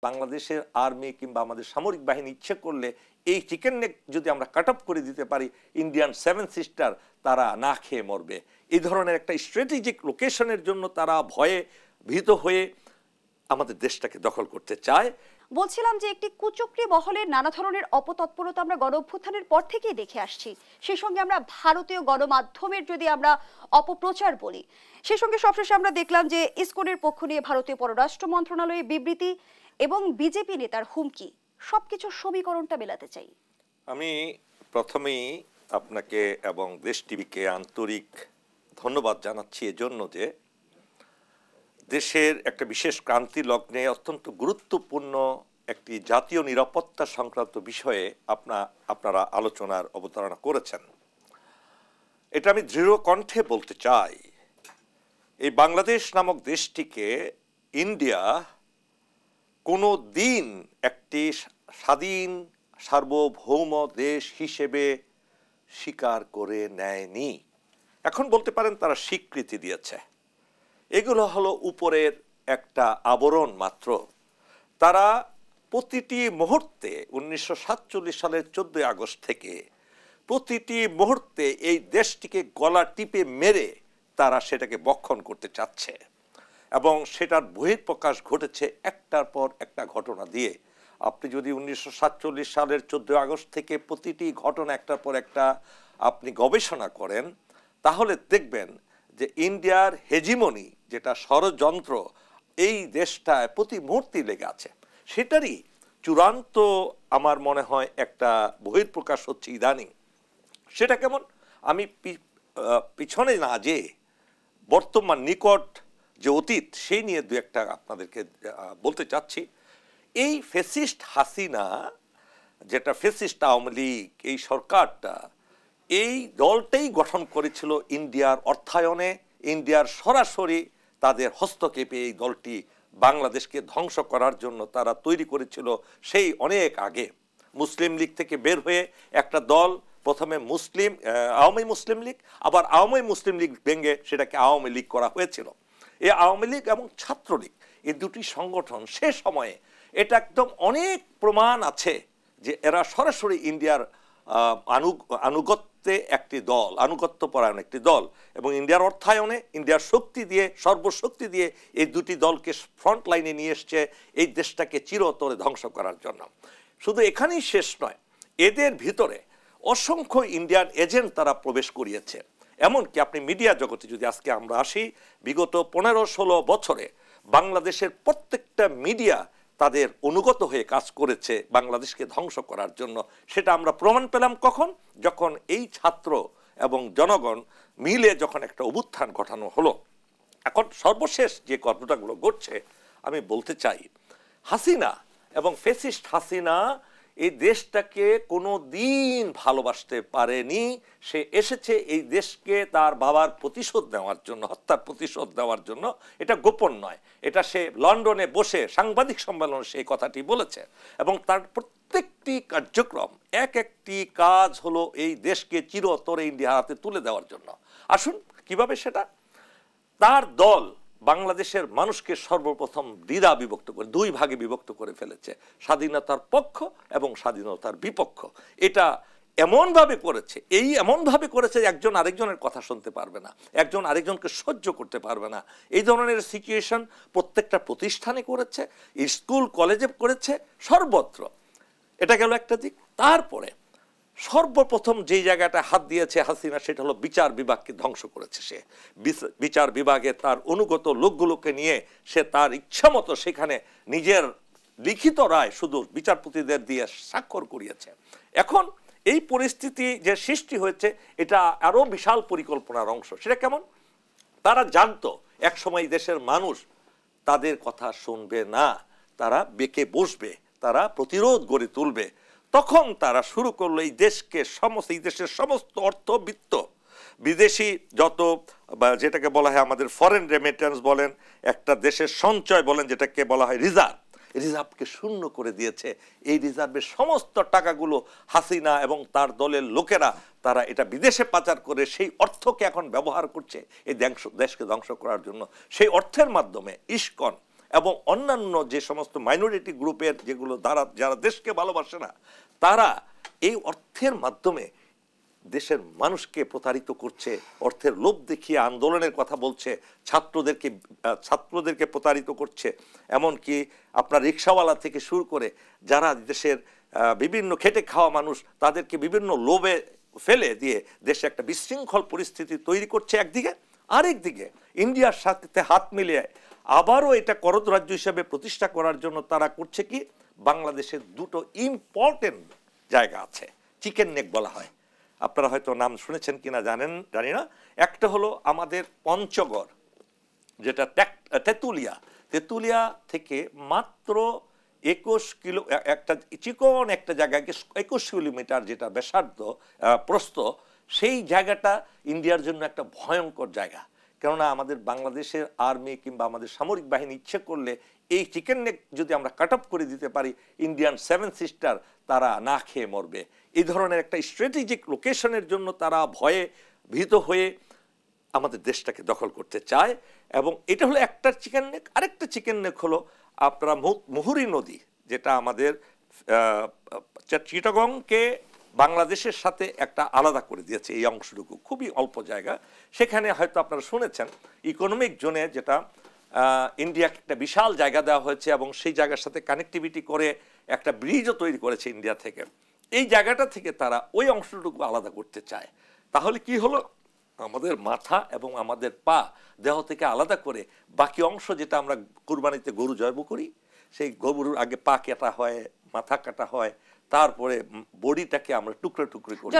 বাংলাদেশের আর্মি কিংবা আমাদের সামরিক বাহিনী ইচ্ছে করলে এই চিকেন নেক যদি আমরা কাট অফ করে দিতে পারি, ইন্ডিয়ান 7 সিস্টার তারা না খেয়ে মরবে। এই ধরনের একটা স্ট্র্যাটেজিক লোকেশনের জন্য তারা ভয়ে ভীত হয়ে আমাদের দেশটাকে দখল করতে চায়। বলছিলাম যে একটি কুচক্রী মহলের নানা ধরনের অপতৎপরতা আমরা গণ অভ্যুত্থানের পর থেকেই দেখে আসছি। সেই সঙ্গে আমরা ভারতীয় গণমাধ্যমের যদি আমরা অপপ্রচার বলি, সেই সঙ্গে সবশেষে আমরা দেখলাম যে ইসকনের পক্ষ নিয়ে ভারতীয় পররাষ্ট্র মন্ত্রণালয়ের বিবৃতি এবং বিজেপি নেতার হুমকি, সবকিছুর সমীকরণটা মেলাতে চাই। আমি প্রথমেই আপনাকে এবং দেশ টিভিকে আন্তরিক ধন্যবাদ জানাচ্ছি এজন্য যে দেশের একটা বিশেষ ক্রান্তি লগ্নে অত্যন্ত গুরুত্বপূর্ণ একটি জাতীয় নিরাপত্তা সংক্রান্ত বিষয়ে আপনারা আলোচনার অবতারণা করেছেন। এটা আমি দৃঢ় কণ্ঠে বলতে চাই, এই বাংলাদেশ নামক দেশটিকে ইন্ডিয়া কোনো দিন একটি স্বাধীন সার্বভৌম দেশ হিসেবে স্বীকার করে নেয়নি। এখন বলতে পারেন তারা স্বীকৃতি দিয়েছে, এগুলো হলো উপরের একটা আবরণ মাত্র। তারা প্রতিটি মুহূর্তে 1947 সালের 14 আগস্ট থেকে প্রতিটি মুহূর্তে এই দেশটিকে গলা টিপে মেরে তারা সেটাকে বক্ষণ করতে চাচ্ছে এবং সেটার বহিঃপ্রকাশ ঘটেছে একটার পর একটা ঘটনা দিয়ে। আপনি যদি 1947 সালের 14 আগস্ট থেকে প্রতিটি ঘটনা একটার পর একটা আপনি গবেষণা করেন, তাহলে দেখবেন যে ইন্ডিয়ার হেজিমনি যেটা ষড়যন্ত্র এই দেশটায় প্রতি মুহূর্তে লেগে আছে, সেটারই চূড়ান্ত আমার মনে হয় একটা বহিঃপ্রকাশ হচ্ছে ইদানিং। সেটা কেমন, আমি পিছনে না যে বর্তমান নিকট যে অতীত সেই নিয়ে দু একটা আপনাদেরকে বলতে চাচ্ছি। এই ফ্যাসিস্ট হাসিনা, যেটা ফ্যাসিস্ট আওয়ামী লীগ, এই সরকারটা এই দলটাই গঠন করেছিল ইন্ডিয়ার অর্থায়নে, ইন্ডিয়ার সরাসরি তাদের হস্তক্ষেপে এই দলটি বাংলাদেশকে ধ্বংস করার জন্য তারা তৈরি করেছিল সেই অনেক আগে। মুসলিম লীগ থেকে বের হয়ে একটা দল, প্রথমে আওয়ামী মুসলিম লীগ, আবার আওয়ামী মুসলিম লীগ ভেঙে সেটাকে আওয়ামী লীগ করা হয়েছিল। এই আওয়ামী লীগ এবং ছাত্রলীগ এই দুটি সংগঠন সে সময়ে এটা একদম অনেক প্রমাণ আছে যে এরা সরাসরি ইন্ডিয়ার আনুগত্যে একটি দল, আনুগত্যপরায়ণ একটি দল, এবং ইন্ডিয়ার অর্থায়নে ইন্ডিয়ার শক্তি দিয়ে, সর্বশক্তি দিয়ে এই দুটি দলকে ফ্রন্ট লাইনে নিয়ে এসছে এই দেশটাকে চিরতরে ধ্বংস করার জন্য। শুধু এখানেই শেষ নয়, এদের ভিতরে অসংখ্য ইন্ডিয়ান এজেন্ট তারা প্রবেশ করিয়েছে। এমনকি আপনি মিডিয়া জগতে যদি আজকে আমরা আসি, বিগত 15-16 বছরে বাংলাদেশের প্রত্যেকটা মিডিয়া তাদের অনুগত হয়ে কাজ করেছে বাংলাদেশকে ধ্বংস করার জন্য। সেটা আমরা প্রমাণ পেলাম কখন, যখন এই ছাত্র এবং জনগণ মিলে যখন একটা অভ্যুত্থান ঘটানো হলো। এখন সর্বশেষ যে ঘটনাগুলো ঘটছে, আমি বলতে চাই হাসিনা এবং ফ্যাসিস্ট হাসিনা এই দেশটাকে কোনো দিন ভালোবাসতে পারেনি। সে এসেছে এই দেশকে তার বাবার প্রতিশোধ নেওয়ার জন্য, হত্যার প্রতিশোধ দেওয়ার জন্য। এটা গোপন নয়, এটা সে লন্ডনে বসে সাংবাদিক সম্মেলনে সেই কথাটি বলেছে। এবং তার প্রত্যেকটি কার্যক্রম, এক একটি কাজ হলো এই দেশকে চিরতরে ইন্ডিয়ার হাতে তুলে দেওয়ার জন্য। আসুন কিভাবে সেটা, তার দল বাংলাদেশের মানুষকে সর্বপ্রথম দ্বিধা বিভক্ত করে, দুই ভাগে বিভক্ত করে ফেলেছে, স্বাধীনতার পক্ষ এবং স্বাধীনতার বিপক্ষ। এটা এমনভাবে করেছে, এমনভাবে করেছে একজন আরেকজনের কথা শুনতে পারবে না, একজন আরেকজনকে সহ্য করতে পারবে না। এই ধরনের সিচুয়েশন প্রত্যেকটা প্রতিষ্ঠানে করেছে, স্কুল কলেজে করেছে, সর্বত্র। এটা গেল একটা দিক। তারপরে সর্বপ্রথম যেই জায়গাটা হাত দিয়েছে হাসিনা, সেটা হলো বিচার বিভাগকে ধ্বংস করেছে। সে বিচার বিভাগে তার অনুগত লোকগুলোকে নিয়ে সে তার ইচ্ছা মতো সেখানে নিজের লিখিত রায় শুধু বিচারপতিদের দিয়ে স্বাক্ষর করিয়েছে। এখন এই পরিস্থিতি যে সৃষ্টি হয়েছে, এটা আরও বিশাল পরিকল্পনার অংশ। সেটা কেমন, তারা জানতো একসময় দেশের মানুষ তাদের কথা শুনবে না, তারা বেঁকে বসবে, তারা প্রতিরোধ গড়ে তুলবে। তখন তারা শুরু করলো এই দেশকে এই দেশের সমস্ত অর্থবিত্ত, বিদেশি যত যেটাকে বলা হয় আমাদের ফরেন রেমিটেন্স বলেন, একটা দেশের সঞ্চয় বলেন, যেটাকে বলা হয় রিজার্ভকে শূন্য করে দিয়েছে। এই রিজার্ভের সমস্ত টাকাগুলো হাসিনা এবং তার দলের লোকেরা তারা এটা বিদেশে পাচার করে সেই অর্থকে এখন ব্যবহার করছে এই দেশকে ধ্বংস করার জন্য। সেই অর্থের মাধ্যমে ইসকন এবং অন্যান্য যে সমস্ত মাইনরিটি গ্রুপের যেগুলো যারা দেশকে ভালোবাসে না, তারা এই অর্থের মাধ্যমে দেশের মানুষকে প্রতারিত করছে, অর্থের লোভ দেখিয়ে আন্দোলনের কথা বলছে, ছাত্রদেরকে প্রতারিত করছে। এমনকি আপনার রিক্সাওয়ালা থেকে শুরু করে যারা দেশের বিভিন্ন খেটে খাওয়া মানুষ, তাদেরকে বিভিন্ন লোভে ফেলে দিয়ে দেশে একটা বিশৃঙ্খল পরিস্থিতি তৈরি করছে একদিকে। আরেকদিকে ইন্ডিয়ার সাথে হাত মিলিয়ে আবারও এটা করদ রাজ্য হিসেবে প্রতিষ্ঠা করার জন্য তারা করছে কি, বাংলাদেশের দুটো ইম্পর্টেন্ট জায়গা আছে, চিকেন নেক বলা হয়, আপনারা হয়তো নাম শুনেছেন কিনা জানি না। একটা হলো আমাদের পঞ্চগড়, যেটা তেঁতুলিয়া থেকে মাত্র 21 কিলো, একটা চিকন একটা জায়গায় 21 কিলোমিটার যেটা ব্যাসার্ধ প্রস্থ, সেই জায়গাটা ইন্ডিয়ার জন্য একটা ভয়ঙ্কর জায়গা। কেননা আমাদের বাংলাদেশের আর্মি কিংবা আমাদের সামরিক বাহিনী ইচ্ছে করলে এই চিকেন নেক যদি আমরা কাট অফ করে দিতে পারি, ইন্ডিয়ান 7 সিস্টার তারা না খেয়ে মরবে। এই ধরনের একটা স্ট্র্যাটেজিক লোকেশনের জন্য তারা ভয়ে ভীত হয়ে আমাদের দেশটাকে দখল করতে চায়। এবং এটা হলো একটা চিকেন নেক। আরেকটা চিকেন নেক হলো আপনারা মুহুরী নদী, যেটা আমাদের চিটাগংকে বাংলাদেশের সাথে একটা আলাদা করে দিয়েছে। এই অংশটুকু খুবই অল্প জায়গা, সেখানে হয়তো আপনারা শুনেছেন ইকোনমিক জোনে যেটা ইন্ডিয়াকে একটা বিশাল জায়গা দেওয়া হয়েছে এবং সেই জায়গার সাথে কানেক্টিভিটি করে একটা ব্রিজও তৈরি করেছে ইন্ডিয়া থেকে। এই জায়গাটা থেকে তারা ওই অংশটুকু আলাদা করতে চায়। তাহলে কি হলো, আমাদের মাথা এবং আমাদের পা দেহ থেকে আলাদা করে বাকি অংশ, যেটা আমরা কুরবানিতে গরু জবাই করি, সেই গরুর আগে পা কাটা হয়, মাথা কাটা হয়, তারপরে বডিটাকে আমরা টুকরো টুকরো করি।